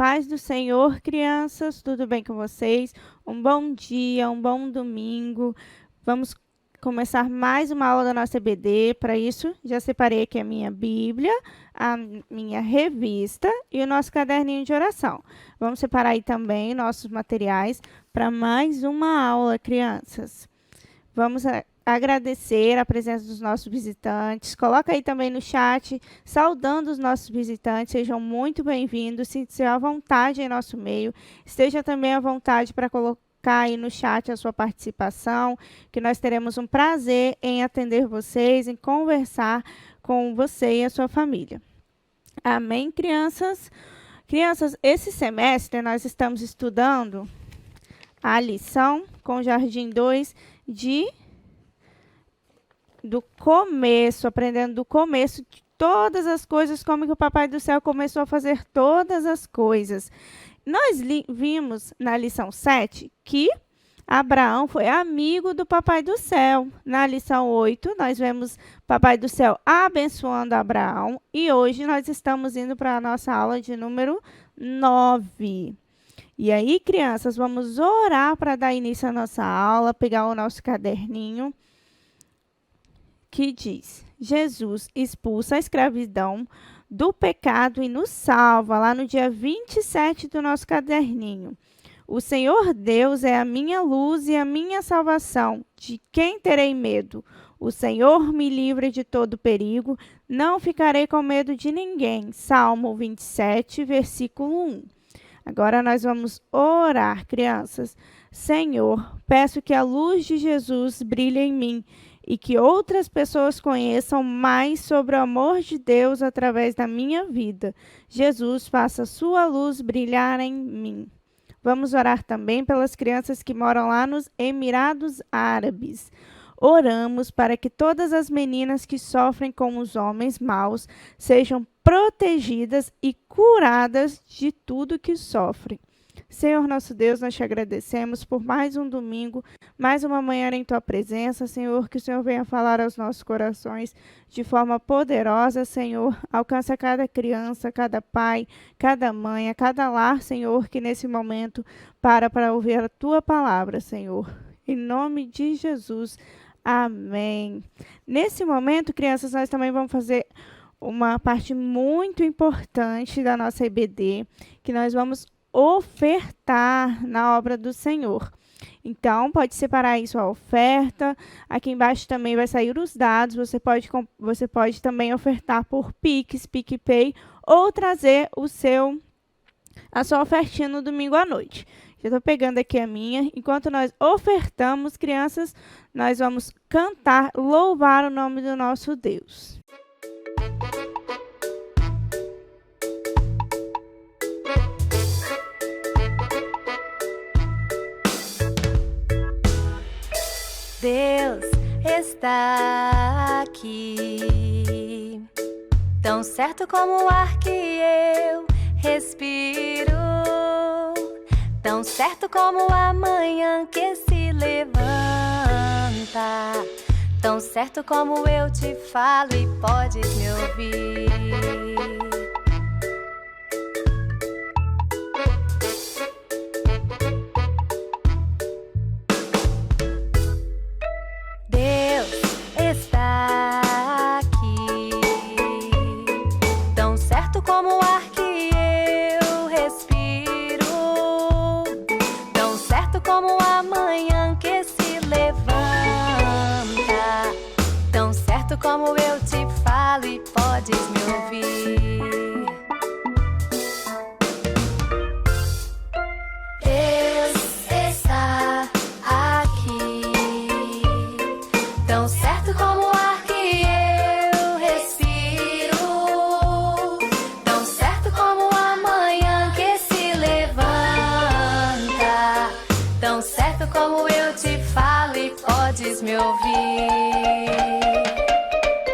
paz do Senhor, crianças, tudo bem com vocês? Um bom dia, um bom domingo. Vamos começar mais uma aula da nossa EBD. Para isso, já separei aqui a minha Bíblia, a minha revista e o nosso caderninho de oração. Vamos separar aí também nossos materiais para mais uma aula, crianças. Vamos agradecer a presença dos nossos visitantes. Coloca aí também no chat, saudando os nossos visitantes. Sejam muito bem-vindos. Sinta-se à vontade em nosso meio. Esteja também à vontade para colocar aí no chat a sua participação, que nós teremos um prazer em atender vocês, em conversar com você e a sua família. Amém, crianças? Crianças, esse semestre nós estamos estudando a lição com o Jardim 2 do começo, aprendendo do começo de todas as coisas, como que o Papai do Céu começou a fazer todas as coisas. Nós vimos na lição 7 que Abraão foi amigo do Papai do Céu. Na lição 8, nós vemos Papai do Céu abençoando Abraão. E hoje nós estamos indo para a nossa aula de número 9. E aí, crianças, vamos orar para dar início à nossa aula, pegar o nosso caderninho, que diz: Jesus expulsa a escravidão do pecado e nos salva, lá no dia 27 do nosso caderninho. O Senhor Deus é a minha luz e a minha salvação. De quem terei medo? O Senhor me livra de todo perigo, não ficarei com medo de ninguém. Salmo 27, versículo 1. Agora nós vamos orar, crianças. Senhor, peço que a luz de Jesus brilhe em mim e que outras pessoas conheçam mais sobre o amor de Deus através da minha vida. Jesus, faça a sua luz brilhar em mim. Vamos orar também pelas crianças que moram lá nos Emirados Árabes. Oramos para que todas as meninas que sofrem com os homens maus sejam protegidas e curadas de tudo que sofrem. Senhor nosso Deus, nós te agradecemos por mais um domingo, mais uma manhã em tua presença, Senhor, que o Senhor venha falar aos nossos corações de forma poderosa, Senhor. Alcança cada criança, cada pai, cada mãe, a cada lar, Senhor, que nesse momento para ouvir a tua palavra, Senhor. Em nome de Jesus, amém. Nesse momento, crianças, nós também vamos fazer uma parte muito importante da nossa EBD, que nós vamos ofertar na obra do Senhor. Então, pode separar aí sua oferta. Aqui embaixo também vai sair os dados. Você pode também ofertar por Pix, PicPay ou trazer a sua ofertinha no domingo à noite. Já estou pegando aqui a minha. Enquanto nós ofertamos, crianças, nós vamos cantar, louvar o nome do nosso Deus. Deus está aqui, tão certo como o ar que eu respiro, tão certo como a manhã que se levanta, tão certo como eu te falo e podes me ouvir. Como o ar que eu respiro, tão certo como a manhã que se levanta, tão certo como eu te falo e podes me ouvir. Deus está aqui, tão certo como o ar que eu respiro, tão certo como a manhã que se levanta, tão certo como eu te falo e podes me ouvir.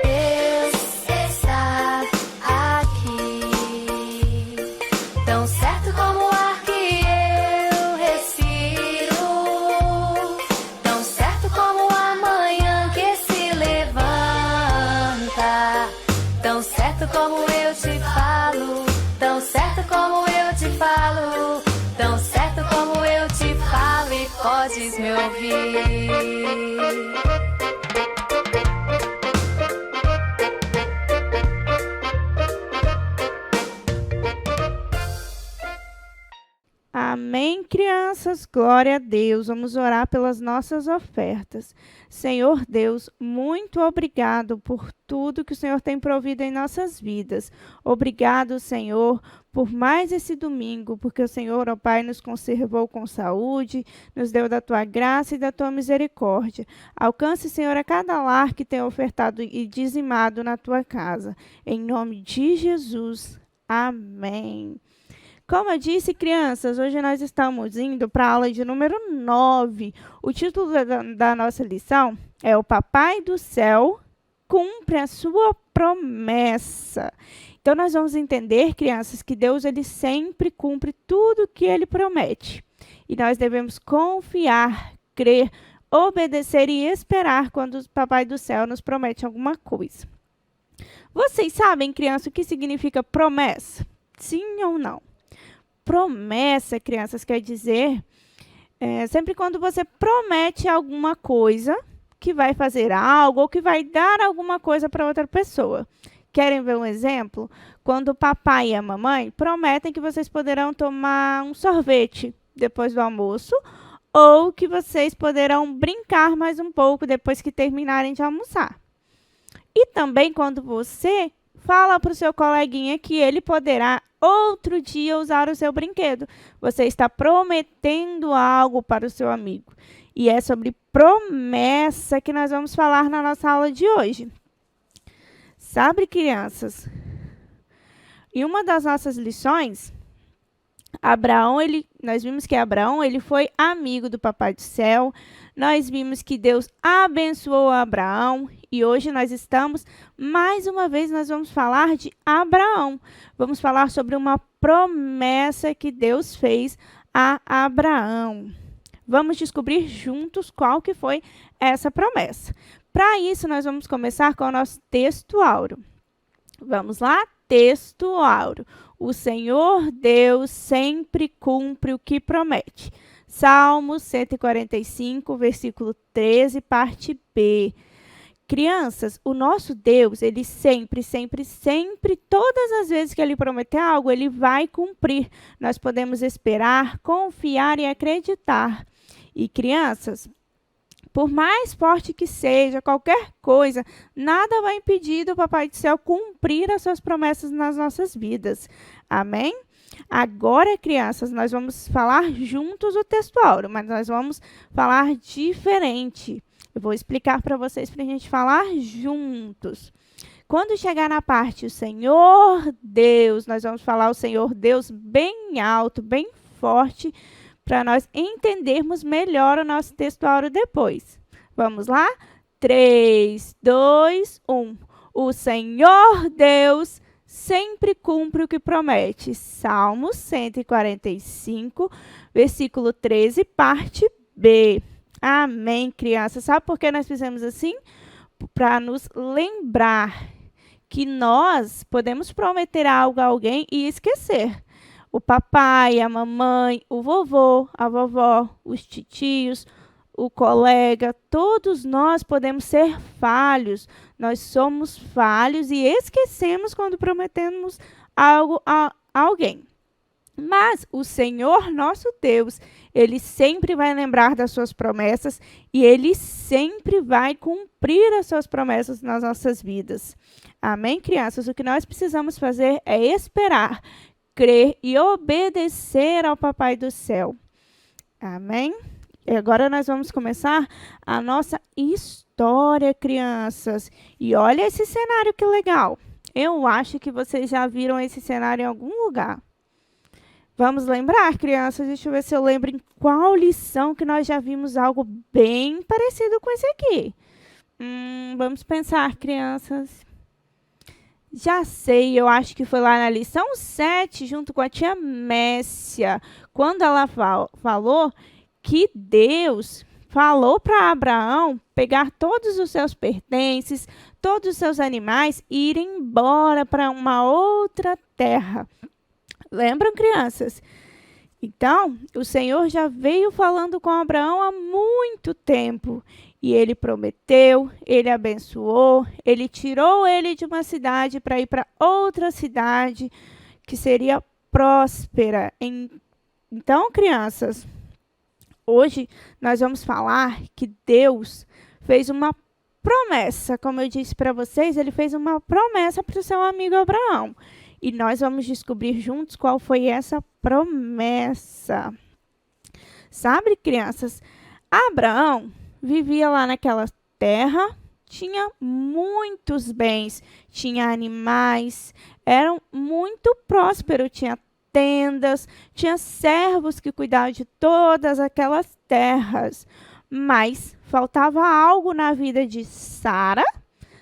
Deus está aqui, tão certo como o ar que eu respiro, tão certo como a manhã que se levanta, tão certo como eu te falo, tão certo como eu te falo, tão certo como eu te falo e podes me ouvir. Amém, crianças? Glória a Deus. Vamos orar pelas nossas ofertas. Senhor Deus, muito obrigado por tudo que o Senhor tem provido em nossas vidas. Obrigado, Senhor, por mais esse domingo, porque o Senhor, ó Pai, nos conservou com saúde, nos deu da tua graça e da tua misericórdia. Alcance, Senhor, a cada lar que tem ofertado e dizimado na tua casa. Em nome de Jesus. Amém. Como eu disse, crianças, hoje nós estamos indo para a aula de número 9. O título da nossa lição é O Papai do Céu Cumpre a Sua Promessa. Então, nós vamos entender, crianças, que Deus ele sempre cumpre tudo o que Ele promete. E nós devemos confiar, crer, obedecer e esperar quando o Papai do Céu nos promete alguma coisa. Vocês sabem, crianças, o que significa promessa? Sim ou não? Promessa, crianças, quer dizer, sempre quando você promete alguma coisa, que vai fazer algo ou que vai dar alguma coisa para outra pessoa. Querem ver um exemplo? Quando o papai e a mamãe prometem que vocês poderão tomar um sorvete depois do almoço ou que vocês poderão brincar mais um pouco depois que terminarem de almoçar. E também quando você fala para o seu coleguinha que ele poderá outro dia usar o seu brinquedo. Você está prometendo algo para o seu amigo. E é sobre promessa que nós vamos falar na nossa aula de hoje. Sabe, crianças? Em uma das nossas lições, nós vimos que Abraão ele foi amigo do Papai do Céu. Nós vimos que Deus abençoou Abraão. E hoje mais uma vez, nós vamos falar de Abraão. Vamos falar sobre uma promessa que Deus fez a Abraão. Vamos descobrir juntos qual que foi essa promessa. Para isso, nós vamos começar com o nosso texto áureo. Vamos lá? Texto áureo. O Senhor Deus sempre cumpre o que promete. Salmo 145, versículo 13, parte B. Crianças, o nosso Deus, ele sempre, todas as vezes que ele prometer algo, ele vai cumprir. Nós podemos esperar, confiar e acreditar. E crianças, por mais forte que seja qualquer coisa, nada vai impedir do Papai do Céu cumprir as suas promessas nas nossas vidas. Amém? Agora, crianças, nós vamos falar juntos o texto áureo, mas nós vamos falar diferente. Eu vou explicar para vocês para a gente falar juntos. Quando chegar na parte o Senhor Deus, nós vamos falar o Senhor Deus bem alto, bem forte, para nós entendermos melhor o nosso texto áureo depois. Vamos lá? 3, 2, 1. O Senhor Deus sempre cumpre o que promete. Salmo 145, versículo 13, parte B. Amém, crianças. Sabe por que nós fizemos assim? Para nos lembrar que nós podemos prometer algo a alguém e esquecer. O papai, a mamãe, o vovô, a vovó, os titios, o colega, todos nós podemos ser falhos. Nós somos falhos e esquecemos quando prometemos algo a alguém. Mas o Senhor nosso Deus, Ele sempre vai lembrar das suas promessas e Ele sempre vai cumprir as suas promessas nas nossas vidas. Amém, crianças? O que nós precisamos fazer é esperar, crer e obedecer ao Papai do Céu. Amém? E agora nós vamos começar a nossa história, crianças. E olha esse cenário que legal. Eu acho que vocês já viram esse cenário em algum lugar. Vamos lembrar, crianças? Deixa eu ver se eu lembro em qual lição que nós já vimos algo bem parecido com esse aqui. Vamos pensar, crianças. Já sei, eu acho que foi lá na lição 7, junto com a tia Messia, quando ela falou que Deus falou para Abraão pegar todos os seus pertences, todos os seus animais e ir embora para uma outra terra. Lembram, crianças? Então, o Senhor já veio falando com Abraão há muito tempo. E ele prometeu, ele abençoou, ele tirou ele de uma cidade para ir para outra cidade que seria próspera. Então, crianças, hoje nós vamos falar que Deus fez uma promessa. Como eu disse para vocês, ele fez uma promessa para o seu amigo Abraão. E nós vamos descobrir juntos qual foi essa promessa. Sabe, crianças, Abraão vivia lá naquela terra, tinha muitos bens, tinha animais, era muito próspero, tinha tendas, tinha servos que cuidavam de todas aquelas terras. Mas faltava algo na vida de Sara,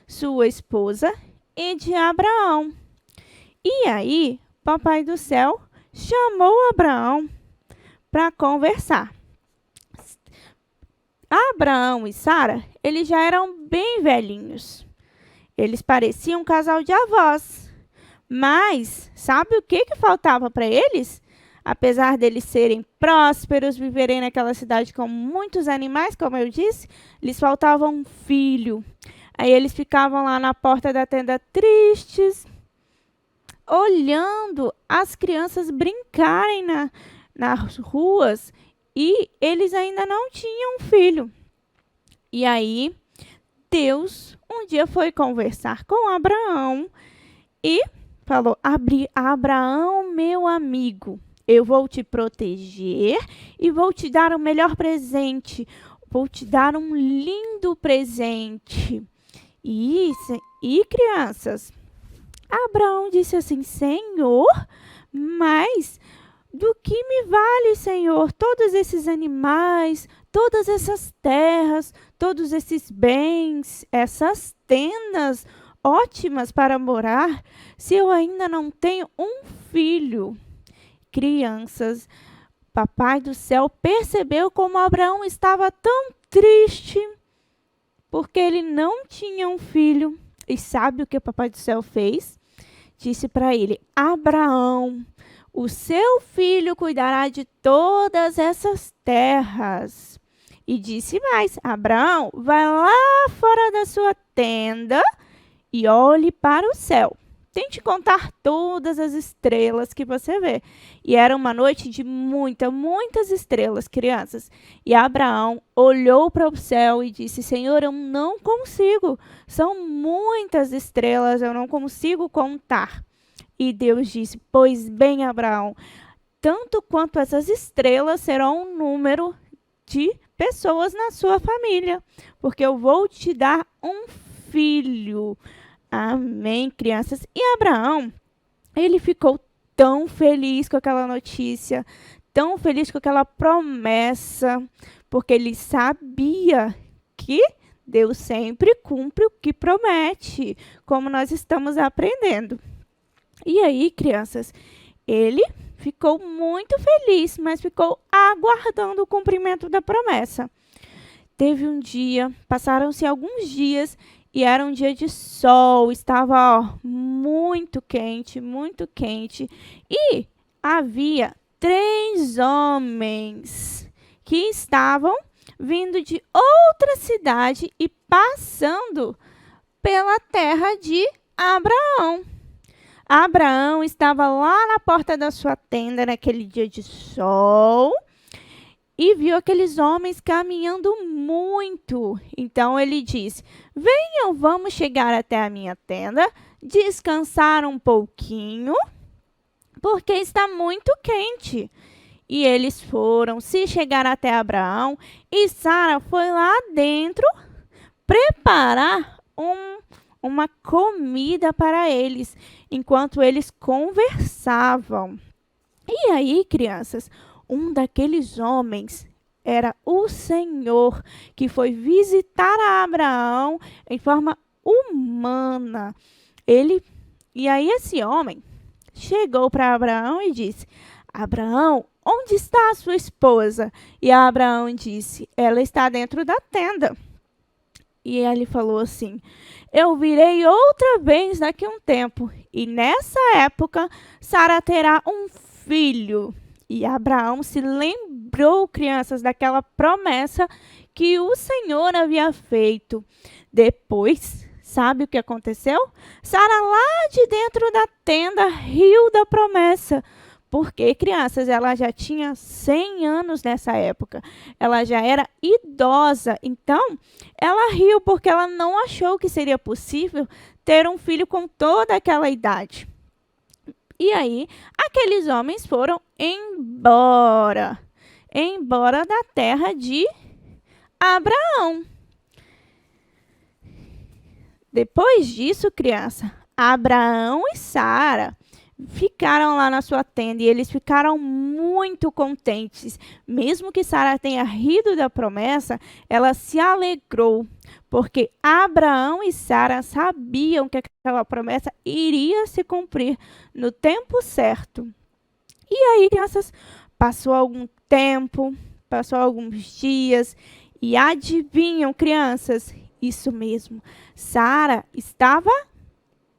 sua esposa, e de Abraão. E aí, Papai do Céu chamou Abraão para conversar. Abraão e Sara, eles já eram bem velhinhos. Eles pareciam um casal de avós. Mas sabe o que faltava para eles? Apesar deles serem prósperos, viverem naquela cidade com muitos animais, como eu disse, lhes faltava um filho. Aí eles ficavam lá na porta da tenda tristes, olhando as crianças brincarem nas ruas, e eles ainda não tinham filho. E aí, Deus um dia foi conversar com Abraão e falou: Abraão, meu amigo, eu vou te proteger e vou te dar o melhor presente. Vou te dar um lindo presente. E crianças, Abraão disse assim: Senhor, mas do que me vale, Senhor, todos esses animais, todas essas terras, todos esses bens, essas tendas ótimas para morar, se eu ainda não tenho um filho? Crianças, Papai do Céu percebeu como Abraão estava tão triste, porque ele não tinha um filho. E sabe o que o Papai do Céu fez? Disse para ele: Abraão, o seu filho cuidará de todas essas terras. E disse mais: Abraão, vai lá fora da sua tenda e olhe para o céu. Tente contar todas as estrelas que você vê. E era uma noite de muitas estrelas, crianças. E Abraão olhou para o céu e disse: Senhor, eu não consigo. São muitas estrelas, eu não consigo contar. E Deus disse: Pois bem, Abraão, tanto quanto essas estrelas serão um número de pessoas na sua família, porque eu vou te dar um filho. Amém, crianças? E Abraão, ele ficou tão feliz com aquela notícia, tão feliz com aquela promessa, porque ele sabia que Deus sempre cumpre o que promete, como nós estamos aprendendo. E aí, crianças, ele ficou muito feliz, mas ficou aguardando o cumprimento da promessa. Teve um dia, passaram-se alguns dias, e era um dia de sol, estava muito quente, e havia 3 homens que estavam vindo de outra cidade e passando pela terra de Abraão. Abraão estava lá na porta da sua tenda naquele dia de sol e viu aqueles homens caminhando muito. Então ele disse: Venham, vamos chegar até a minha tenda, descansar um pouquinho, porque está muito quente. E eles foram, se chegaram até Abraão, e Sara foi lá dentro preparar uma comida para eles, enquanto eles conversavam. E aí, crianças, um daqueles homens era o Senhor, que foi visitar a Abraão em forma humana. E aí esse homem chegou para Abraão e disse: Abraão, onde está a sua esposa? E Abraão disse: ela está dentro da tenda. E ele falou assim: eu virei outra vez daqui a um tempo, e nessa época Sara terá um filho. E Abraão se lembrou, crianças, daquela promessa que o Senhor havia feito. Depois, sabe o que aconteceu? Sara, lá de dentro da tenda, riu da promessa. Porque, crianças, ela já tinha 100 anos nessa época. Ela já era idosa. Então, ela riu porque ela não achou que seria possível ter um filho com toda aquela idade. E aí, aqueles homens foram embora da terra de Abraão. Depois disso, criança, Abraão e Sara ficaram lá na sua tenda e eles ficaram muito contentes. Mesmo que Sara tenha rido da promessa, ela se alegrou, porque Abraão e Sara sabiam que aquela promessa iria se cumprir no tempo certo. E aí, crianças, passou algum tempo, passou alguns dias, e adivinham, crianças? Isso mesmo, Sara estava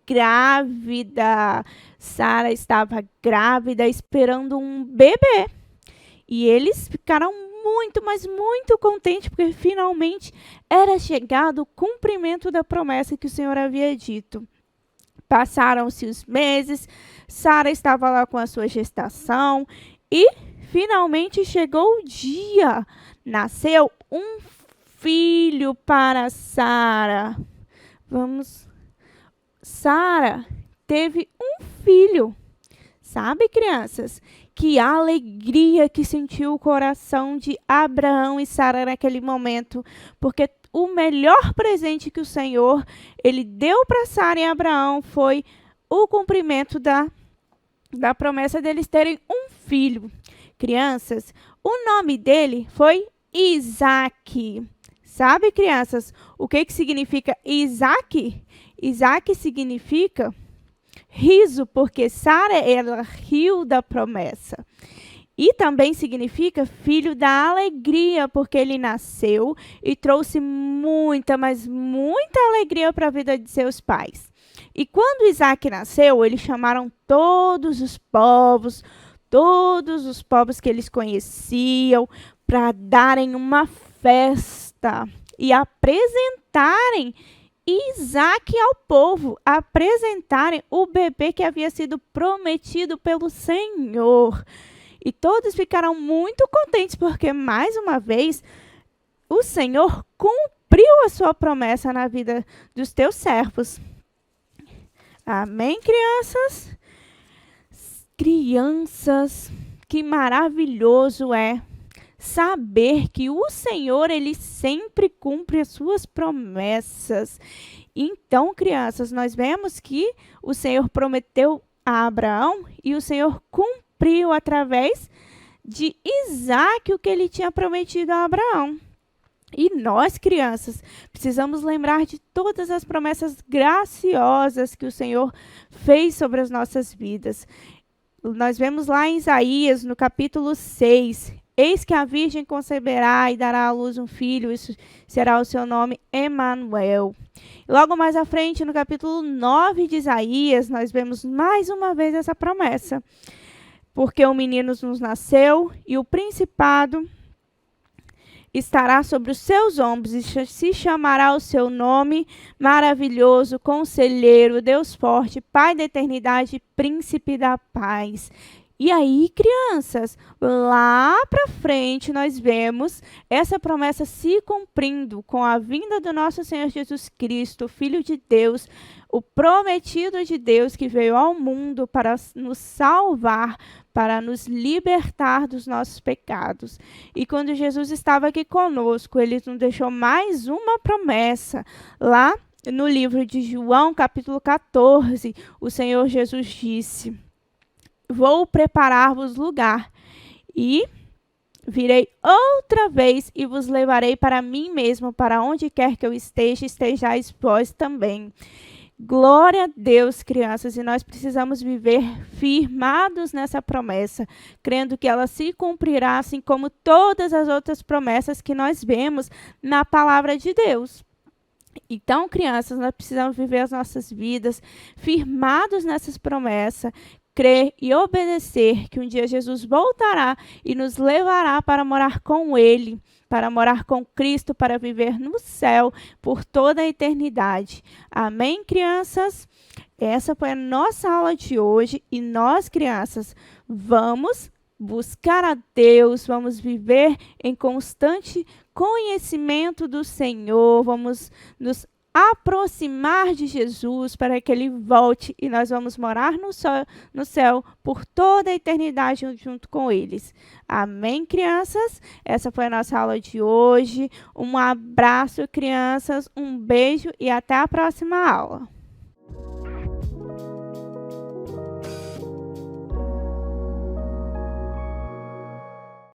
grávida. Sara estava grávida, esperando um bebê. E eles ficaram muito, mas muito contentes, porque finalmente era chegado o cumprimento da promessa que o Senhor havia dito. Passaram-se os meses, Sara estava lá com a sua gestação e finalmente chegou o dia. Nasceu um filho para Sara. Sara teve um filho. Sabe, crianças? Que alegria que sentiu o coração de Abraão e Sara naquele momento, porque o melhor presente que o Senhor ele deu para Sara e Abraão foi o cumprimento da promessa deles terem um filho. Crianças, o nome dele foi Isaque. Sabe, crianças, o que significa Isaque? Isaque significa riso, porque Sara ela riu da promessa. E também significa filho da alegria, porque ele nasceu e trouxe muita, mas muita alegria para a vida de seus pais. E quando Isaque nasceu, eles chamaram todos os povos que eles conheciam, para darem uma festa e apresentarem Isaque ao povo, apresentarem o bebê que havia sido prometido pelo Senhor. E todos ficaram muito contentes, porque, mais uma vez, o Senhor cumpriu a sua promessa na vida dos teus servos. Amém, crianças? Crianças, que maravilhoso é saber que o Senhor, ele sempre cumpre as suas promessas. Então, crianças, nós vemos que o Senhor prometeu a Abraão e o Senhor cumpriu através de Isaque o que ele tinha prometido a Abraão. E nós, crianças, precisamos lembrar de todas as promessas graciosas que o Senhor fez sobre as nossas vidas. Nós vemos lá em Isaías, no capítulo 6, eis que a virgem conceberá e dará à luz um filho, isso será o seu nome Emanuel. Logo mais à frente, no capítulo 9 de Isaías, nós vemos mais uma vez essa promessa. Porque um menino nos nasceu e o principado estará sobre os seus ombros e se chamará o seu nome maravilhoso, conselheiro, Deus forte, Pai da eternidade, príncipe da paz. E aí, crianças, lá para frente nós vemos essa promessa se cumprindo com a vinda do nosso Senhor Jesus Cristo, Filho de Deus, o prometido de Deus que veio ao mundo para nos salvar, para nos libertar dos nossos pecados. E quando Jesus estava aqui conosco, ele nos deixou mais uma promessa. Lá no livro de João, capítulo 14, o Senhor Jesus disse: vou preparar-vos lugar, e virei outra vez e vos levarei para mim mesmo, para onde quer que eu esteja, estejais vós também. Glória a Deus, crianças, e nós precisamos viver firmados nessa promessa, crendo que ela se cumprirá, assim como todas as outras promessas que nós vemos na palavra de Deus. Então, crianças, nós precisamos viver as nossas vidas firmados nessas promessas, crer e obedecer que um dia Jesus voltará e nos levará para morar com Ele, para morar com Cristo, para viver no céu por toda a eternidade. Amém, crianças? Essa foi a nossa aula de hoje e nós, crianças, vamos buscar a Deus, vamos viver em constante conhecimento do Senhor, vamos nos aproximar de Jesus para que Ele volte e nós vamos morar no céu por toda a eternidade junto com eles. Amém, crianças? Essa foi a nossa aula de hoje. Um abraço, crianças, um beijo e até a próxima aula.